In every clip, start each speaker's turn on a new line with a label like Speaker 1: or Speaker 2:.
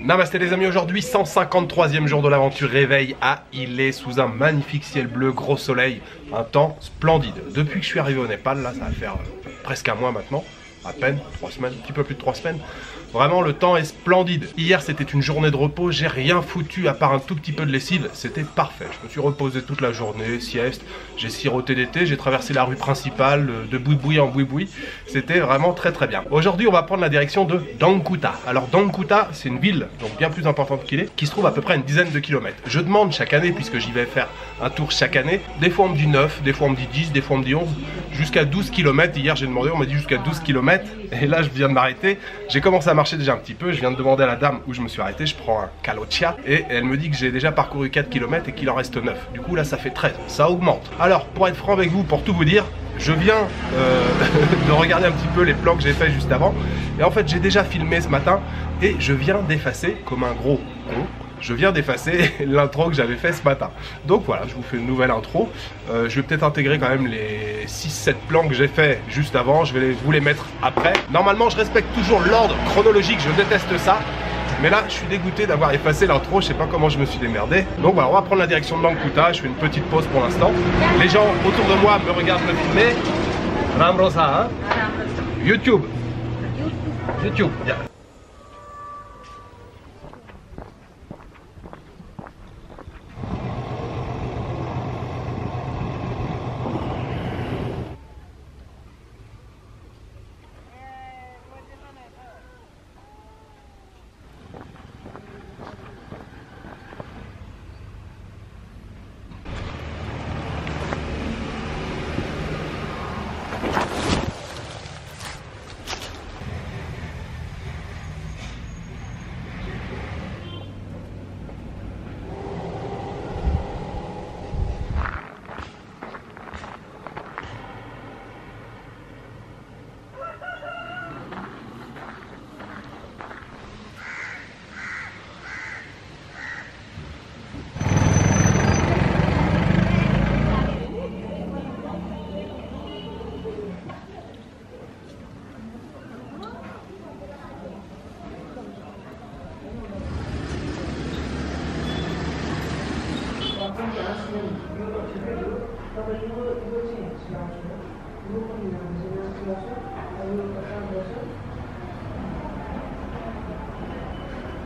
Speaker 1: Namasté les amis, aujourd'hui 153e jour de l'aventure réveil à Ilé sous un magnifique ciel bleu, gros soleil, un temps splendide. Depuis que je suis arrivé au Népal, là ça va faire presque un mois maintenant, à peine, 3 semaines, un petit peu plus de 3 semaines. Vraiment le temps est splendide. Hier c'était une journée de repos, j'ai rien foutu à part un tout petit peu de lessive, c'était parfait. Je me suis reposé toute la journée, sieste, j'ai siroté des thés, j'ai traversé la rue principale de boui-boui en boui-boui. C'était vraiment très très bien. Aujourd'hui on va prendre la direction de Dangkuta. Alors Dangkuta c'est une ville donc bien plus importante qu'il est, qui se trouve à peu près une dizaine de kilomètres. Je demande chaque année, puisque j'y vais faire un tour chaque année, des fois on me dit 9, des fois on me dit 10, des fois on me dit 11, jusqu'à 12 km. Hier j'ai demandé, on m'a dit jusqu'à 12 km, et là je viens de m'arrêter. J'ai commencé à marcher déjà un petit peu, je viens de demander à la dame où je me suis arrêté, je prends un Kalochia, et elle me dit que j'ai déjà parcouru 4 km et qu'il en reste 9. Du coup là ça fait 13, ça augmente. Alors pour être franc avec vous, pour tout vous dire, je viens de regarder un petit peu les plans que j'ai fait juste avant, et en fait j'ai déjà filmé ce matin, et je viens d'effacer comme un gros con. Je viens d'effacer l'intro que j'avais fait ce matin. Donc voilà, je vous fais une nouvelle intro. Je vais peut-être intégrer quand même les 6-7 plans que j'ai fait juste avant. Je vais vous les mettre après. Normalement, je respecte toujours l'ordre chronologique. Je déteste ça. Mais là, je suis dégoûté d'avoir effacé l'intro. Je sais pas comment je me suis démerdé. Donc voilà, on va prendre la direction de Dangkuta. Je fais une petite pause pour l'instant. Les gens autour de moi me regardent me filmer. Ramrosa, hein? YouTube. YouTube. Yeah.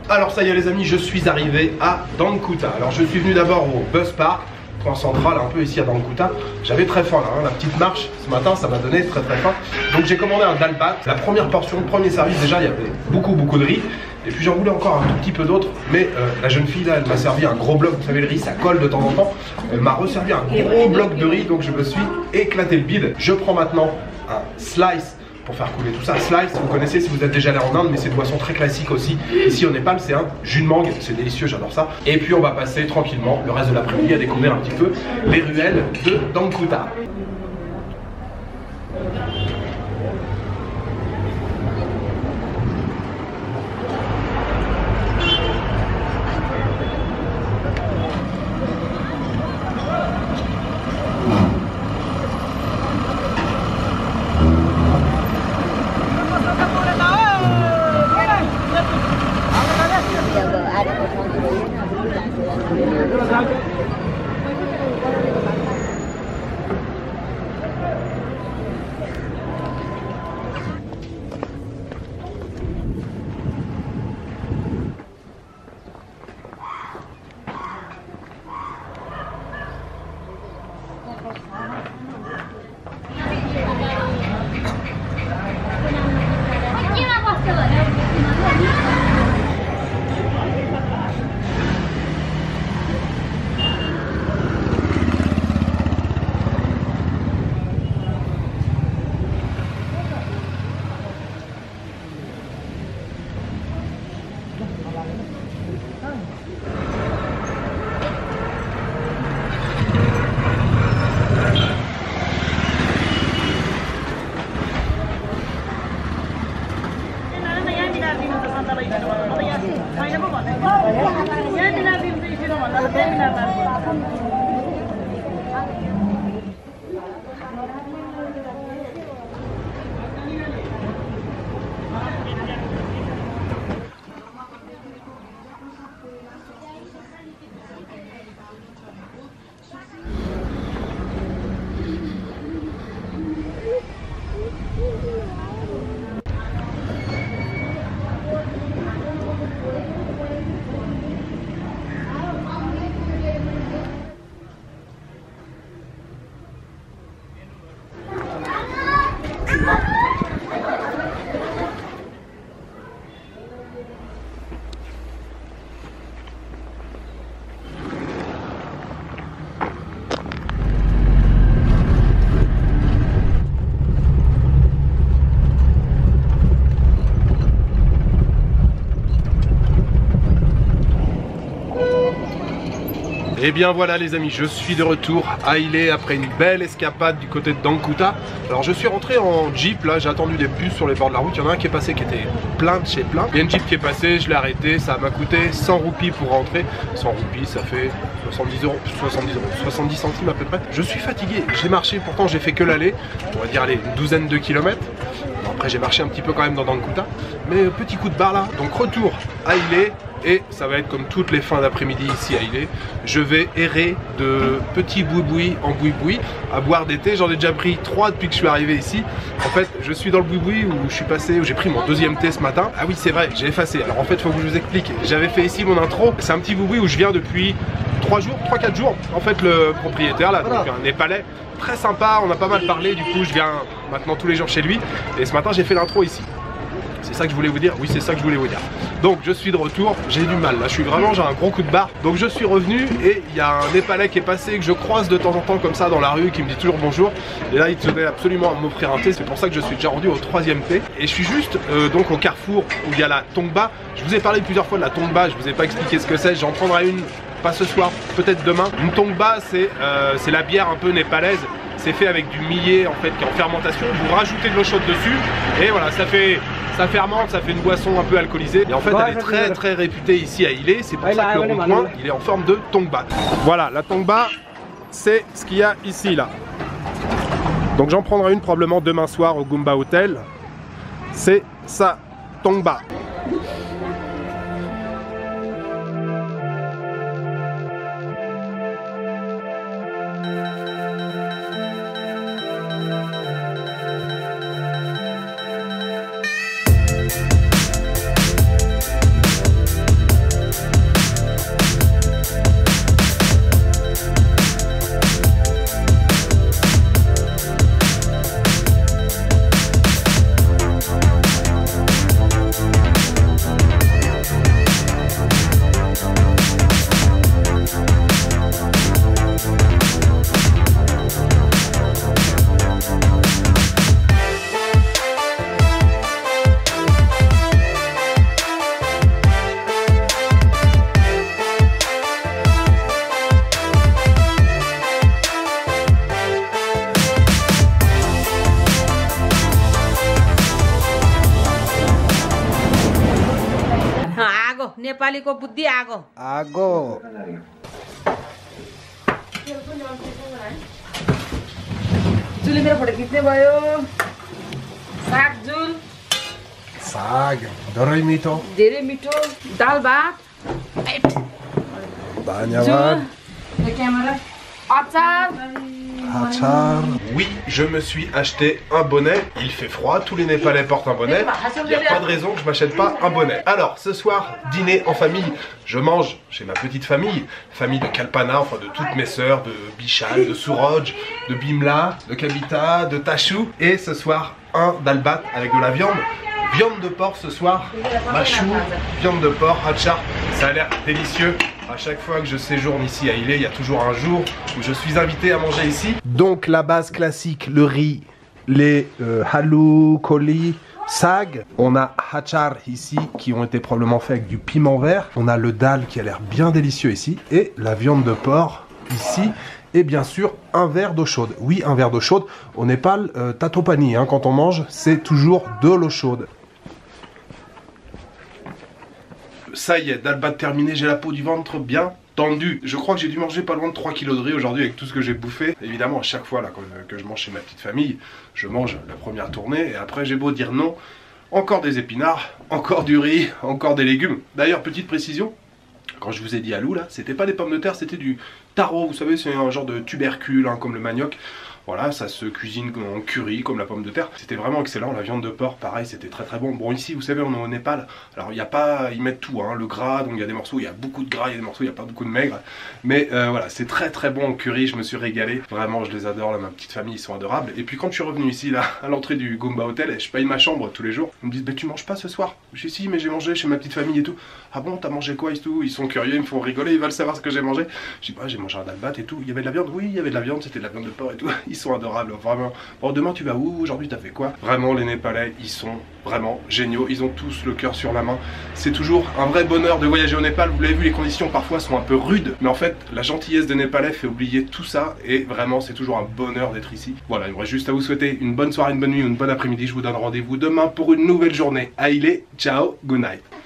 Speaker 1: Alors ça y est les amis, je suis arrivé à Dangkuta. Alors je suis venu d'abord au Bus Park, point central un peu ici à Dangkuta. J'avais très faim là, hein. La petite marche ce matin ça m'a donné très faim. Donc j'ai commandé un dal bhat. La première portion, le premier service déjà il y avait beaucoup de riz. Et puis j'en voulais encore un tout petit peu d'autre. Mais la jeune fille là elle m'a servi un gros bloc, vous savez le riz ça colle de temps en temps. Elle m'a resservi un gros bloc de riz, donc je me suis éclaté le bide. Je prends maintenant un slice pour faire couler tout ça. Slice, vous connaissez si vous êtes déjà allé en Inde, mais c'est une boisson très classique aussi. Ici au Népal, c'est un jus de mangue, c'est délicieux, j'adore ça. Et puis on va passer tranquillement le reste de l'après-midi à découvrir un petit peu les ruelles de Dangkuta. Et bien voilà les amis, je suis de retour à Ilé après une belle escapade du côté de Dangkuta. Alors je suis rentré en Jeep, là j'ai attendu des bus sur les bords de la route. Il y en a un qui est passé qui était plein de chez plein. Il y a une Jeep qui est passée, je l'ai arrêté, ça m'a coûté 100 roupies pour rentrer. 100 roupies ça fait 70 centimes à peu près. Je suis fatigué, j'ai marché, pourtant j'ai fait que l'aller, on va dire allez, une douzaine de kilomètres. Bon, après j'ai marché un petit peu quand même dans Dangkuta, mais petit coup de barre là, donc retour à Ilé. Et ça va être comme toutes les fins d'après-midi ici à Ilé. Je vais errer de petits boui-boui en boui-boui à boire des thés. J'en ai déjà pris 3 depuis que je suis arrivé ici. En fait, je suis dans le boui-boui où je suis passé, où j'ai pris mon deuxième thé ce matin. Ah oui, c'est vrai, j'ai effacé. Alors en fait, il faut que je vous explique. J'avais fait ici mon intro. C'est un petit boui-boui où je viens depuis 3-4 jours. En fait, le propriétaire là, donc un Népalais, très sympa. On a pas mal parlé. Du coup, je viens maintenant tous les jours chez lui. Et ce matin, j'ai fait l'intro ici. C'est ça que je voulais vous dire? Oui, c'est ça que je voulais vous dire. Donc je suis de retour, j'ai du mal là, j'ai un gros coup de barre. Donc je suis revenu et il y a un Népalais qui est passé, que je croise de temps en temps comme ça dans la rue, qui me dit toujours bonjour. Et là il tenait absolument à m'offrir un thé, c'est pour ça que je suis déjà rendu au 3e thé. Et je suis juste donc au carrefour où il y a la Tongba. Je vous ai parlé plusieurs fois de la Tongba, je vous ai pas expliqué ce que c'est, j'en prendrai une, pas ce soir, peut-être demain. Une Tongba c'est la bière un peu népalaise. C'est fait avec du millet en fait qui est en fermentation, vous rajoutez de l'eau chaude dessus et voilà, ça fermente, ça fait une boisson un peu alcoolisée. Et en fait elle est très réputée ici à Ilé, c'est pour ça que le rond-point il est en forme de Tongba. Voilà, la Tongba c'est ce qu'il y a ici là. Donc j'en prendrai une probablement demain soir au Goomba Hotel. C'est ça, Tongba.
Speaker 2: Nepali को बुद्धि आगो
Speaker 1: आगो
Speaker 2: जुली मेरो फोटो खिच्ने भयो साग जुल
Speaker 1: साग धेरै मिठो
Speaker 2: दाल भात
Speaker 1: धन्यवाद
Speaker 2: क्यामेरा अचार
Speaker 1: Oui, je me suis acheté un bonnet. Il fait froid, tous les Népalais portent un bonnet. Il n'y a pas de raison que je m'achète pas un bonnet. Alors, ce soir, dîner en famille. Je mange chez ma petite famille. Famille de Kalpana, enfin de toutes mes sœurs, de Bichal, de Suroj, de Bimla, de Kabita, de Tachou. Et ce soir, un dalbat avec de la viande. Viande de porc ce soir, machou, viande de porc, hachar. Ça a l'air délicieux. À chaque fois que je séjourne ici à Ilé, il y a toujours un jour où je suis invité à manger ici. Donc la base classique, le riz, les halou, koli, sag. On a hachar ici qui ont été probablement faits avec du piment vert. On a le dal qui a l'air bien délicieux ici. Et la viande de porc ici. Et bien sûr un verre d'eau chaude. Oui, un verre d'eau chaude. Au Népal, tatopani, hein, quand on mange, c'est toujours de l'eau chaude. Ça y est, dalbat terminé, j'ai la peau du ventre bien tendue. Je crois que j'ai dû manger pas loin de 3 kg de riz aujourd'hui avec tout ce que j'ai bouffé. Évidemment, à chaque fois là, que je mange chez ma petite famille, je mange la première tournée et après j'ai beau dire non, encore des épinards, encore du riz, encore des légumes. D'ailleurs, petite précision, quand je vous ai dit alou là, c'était pas des pommes de terre, c'était du taro, vous savez, c'est un genre de tubercule, hein, comme le manioc. Voilà, ça se cuisine en curry, comme la pomme de terre. C'était vraiment excellent. La viande de porc, pareil, c'était très bon. Bon, ici, vous savez, on est au Népal. Alors, il n'y a pas... Ils mettent tout, hein, le gras. Donc, il y a des morceaux, il y a beaucoup de gras, il y a des morceaux, il n'y a pas beaucoup de maigre. Mais voilà, c'est très bon au curry. Je me suis régalé. Vraiment, je les adore. Là, ma petite famille, ils sont adorables. Et puis, quand je suis revenu ici, là, à l'entrée du Goomba Hotel, je paye ma chambre tous les jours. Ils me disent, mais tu manges pas ce soir? Je dis, si, mais j'ai mangé chez ma petite famille et tout. Ah bon, t'as mangé quoi et tout? Ils sont curieux, ils me font rigoler, ils veulent savoir ce que j'ai mangé. Je dis, bah, j'ai mangé un dalbat et tout. Il y avait de la viande? Oui, il y avait de la viande, c'était de la viande de porc et tout. ils sont adorables, vraiment. Bon, demain tu vas où? Aujourd'hui t'as fait quoi? Vraiment, les Népalais, ils sont vraiment géniaux. Ils ont tous le cœur sur la main. C'est toujours un vrai bonheur de voyager au Népal. Vous l'avez vu, les conditions parfois sont un peu rudes. Mais en fait, la gentillesse des Népalais fait oublier tout ça. Et vraiment, c'est toujours un bonheur d'être ici. Voilà, il me reste juste à vous souhaiter une bonne soirée, une bonne nuit ou une bonne après-midi. Je vous donne rendez-vous demain pour une nouvelle journée. Aïe, ciao, good night.